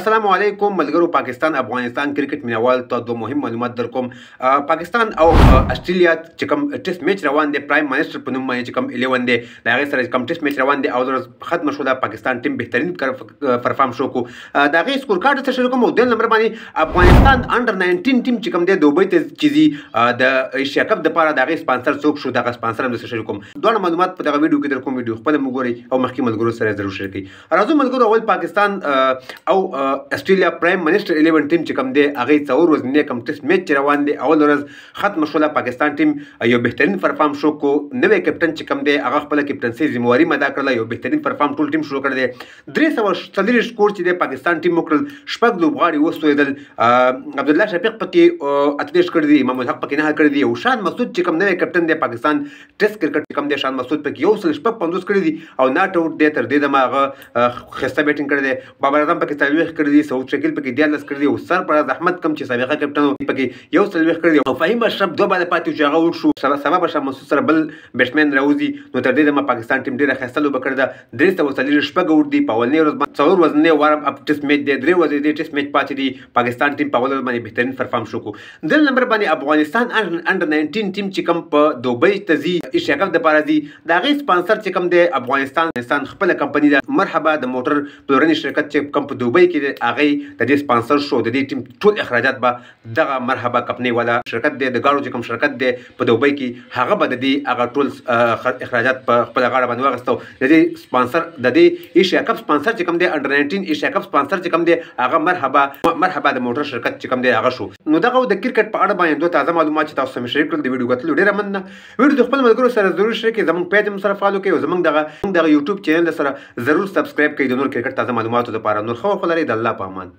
السلام علیکم ملګرو. پاکستان افغانستان کرکټ مینوال ته دوه مهم معلومات در کوم. پاکستان او استرالیا چې کوم ټیسټ میچ روان دی، پرایم منسٹر په نوم باندې چې کوم 11 دی د هغې سره کوم ټیسټ میچ روان دی او ورځ ختمه شوه. پاکستان ټیم بهترین پرفارم شو کو. د هغې سکور کارډ ته شروع کوم او دویم نمبر باندې افغانستان انډر 19 ټیم چې کوم دی دوبۍ ته چې ځي د ایشیا کپ دپاره د هغې سپانسر څوک شو، دغه سپانسر هم درسره شریک کوم. دواړه معلومات په دغه ویډیو کې در کوم. ویډیو خپله هم وګورئ او مخکې ملګرو سره ضرور شریک کړئ. راځو ملګرو، اول پاکستان او استرالیا پرایم منسٹر 11 ټیم چې کوم دی هغې څلور ورځنی کوم ټیسټ میچ چې روان دی اول ورځ ختمه شوله. پاکستان ټیم یو بهترین پرفارم شو کو. نوی کپټن چې کوم دی هغه خپله کپټنسۍ ذمهواري ادا کړله، یو بهترین پرفارم ټول ټیم شروع کړی دی. 340 سکور چې دی پاکستان ټیم وکړل، شپږ لوبغاړي وسوېدل. عبدالله شفیق پکې 38 کړي دي، امام الحق پکې 9 کړي دي او شان مسعود چې کوم نوی کپټن دی پاکستان ټیسټ کرکټ چې کوم دی شان مسعود پکې 150 کړي دي او ناټ آوټ دی. تر دې دمه هغه ښایسته بیټینګ کړی دی. بابر اعظم پکې 40 کړي دي، سعود شکیل پکې 14 کړي دي او سرفراز احمد کوم چې سابقه کپټن و پکې 140 کړي دي او فهیم اشرف دوه باندې پاتې چې هغه اوټ شو. سبا به شاه مسعود سره بل بیټسمین راوځي. نو تر دې دمه پاکستان ټیم ډېره ښایسته لوبه کړې ده. 340 شپږ اوټ دي په اولنۍ ورځ باندې. څلور ورځنی وارم اپ ټیسټ میچ دی، 3 ورځې دی ټیسټ میچ پاتې دي. پاکستان ټیم په اول ورځ باندې بهترین پرفارم شو کو. دویم نمبر باندې افغانستان انډر 19 ټیم چې کوم په دوبۍ ته ځي ایشیا کپ دپاره ځي، د هغې سپانسر چې کوم دی افغانستان خپله کمپني ده. مرحبا د موټر پلورنې شرکت چې کوم په دوبۍ کې دی هغې د دې سپانسر شو. د دې ټیم ټول اخراجات به دغه مرحبا کمپنۍ والا شرکت دی، د ګاډو چې کوم شرکت دی په دوبۍ کې، هغه به د دې هغه ټول اخراجات په خپله غاړه باندې واخیستو. د دې سپانسر د دې ایشیا کپ سپانسر چې کوم دی انډر 19 ایشیا کپ سپانسر چې کوم دی هغه مرحبا د موټر شرکت چې کوم دی هغه شو. نو دغه د کرکټ په اړه باندې دوه تازه معلومات چې تاسو سره شریک کړل. د ویډیو کتلو ډېره مننه. ویډیو د خپل ملګرو سره ضرور شریک کړئ، زموږ پیج هم سره فالو کړئ او زموږ دغه یوټیوب چینل سره ضرور سبسکرایب کړئ د نور کرکټ تازه معلوماتو لپاره. نور ښه وخت ولرئ. د الله په امان.